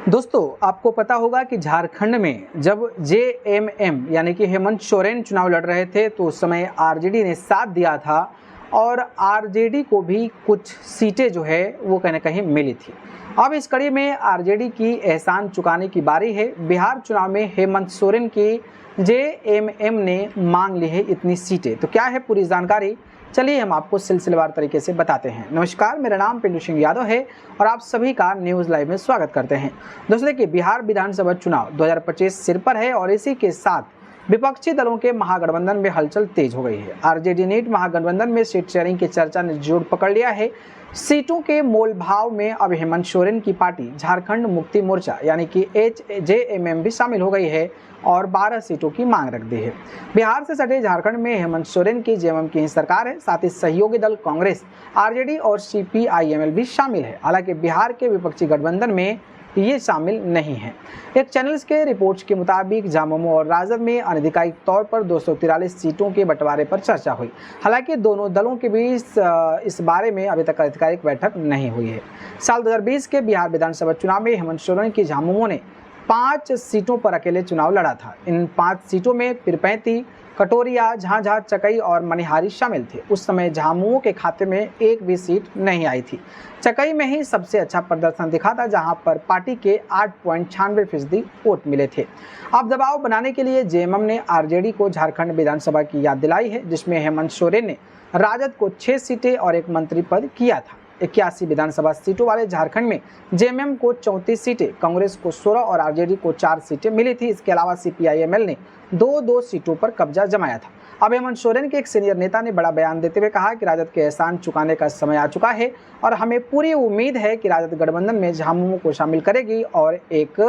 दोस्तों, आपको पता होगा कि झारखंड में जब जेएमएम यानी कि हेमंत सोरेन चुनाव लड़ रहे थे तो उस समय आरजेडी ने साथ दिया था और आरजेडी को भी कुछ सीटें जो है वो कहीं ना कहीं मिली थी। अब इस कड़ी में आरजेडी की एहसान चुकाने की बारी है। बिहार चुनाव में हेमंत सोरेन की जेएमएम ने मांग ली है इतनी सीटें। तो क्या है पूरी जानकारी, चलिए हम आपको सिलसिलेवार तरीके से बताते हैं। नमस्कार, मेरा नाम पिंटू सिंह यादव है और आप सभी का न्यूज़ लाइव में स्वागत करते हैं। दोस्तों देखिए, बिहार विधानसभा चुनाव 2025 सिर पर है और इसी के साथ विपक्षी दलों के महागठबंधन में हलचल तेज हो गई है। आरजेडी नीट महागठबंधन में सीट शेयरिंग की चर्चा ने जोर पकड़ लिया है। सीटों के मोल भाव में अब हेमंत सोरेन की पार्टी झारखंड मुक्ति मोर्चा यानी कि जेएमएम भी शामिल हो गई है और 12 सीटों की मांग रख दी है। बिहार से सटे झारखंड में हेमंत सोरेन की जेएमएम की ही सरकार है। साथ ही सहयोगी दल कांग्रेस, आरजेडी और सीपीआईएमएल भी शामिल है। हालांकि बिहार के विपक्षी गठबंधन में ये शामिल नहीं है। एक चैनल्स के रिपोर्ट्स के मुताबिक झामुमो और राजद में अनधिकारिक तौर पर 243 सीटों के बंटवारे पर चर्चा हुई। हालांकि दोनों दलों के बीच इस बारे में अभी तक आधिकारिक बैठक नहीं हुई है। साल 2020 के बिहार विधानसभा चुनाव में हेमंत सोरेन की झामुमो ने 5 सीटों पर अकेले चुनाव लड़ा था। इन 5 सीटों में पीरपैंती, कटोरिया, झांझा, चकई और मनिहारी शामिल थे। उस समय झामुमो के खाते में एक भी सीट नहीं आई थी। चकई में ही सबसे अच्छा प्रदर्शन दिखा था, जहां पर पार्टी के 8.96% वोट मिले थे। अब दबाव बनाने के लिए जेएमएम ने आरजेडी को झारखंड विधानसभा की याद दिलाई है, जिसमें हेमंत सोरेन ने राजद को 6 सीटें और एक मंत्री पद किया था। 81 विधानसभा सीटों वाले झारखंड में जेएमएम को 34 सीटें, कांग्रेस को 16 और आरजेडी को 4 सीटें मिली थी। इसके अलावा सीपीआईएमएल ने 2 सीटों पर कब्जा जमाया था। अब हेमंत सोरेन के एक सीनियर नेता ने बड़ा बयान देते हुए कहा कि राजद के एहसान चुकाने का समय आ चुका है और हमें पूरी उम्मीद है कि राजद गठबंधन में झामुमो को शामिल करेगी और एक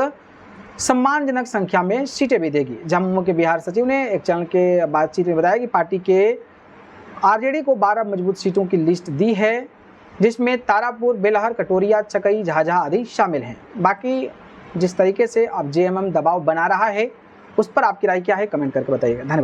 सम्मानजनक संख्या में सीटें भी देगी। झामुमो के बिहार सचिव ने एक चैनल के बातचीत में बताया कि पार्टी के आरजेडी को 12 मजबूत सीटों की लिस्ट दी है, जिसमें तारापुर, बेलहर, कटोरिया, चकई, झाझा आदि शामिल हैं। बाकी जिस तरीके से अब जेएमएम दबाव बना रहा है उस पर आपकी राय क्या है, कमेंट करके बताइएगा। धन्यवाद।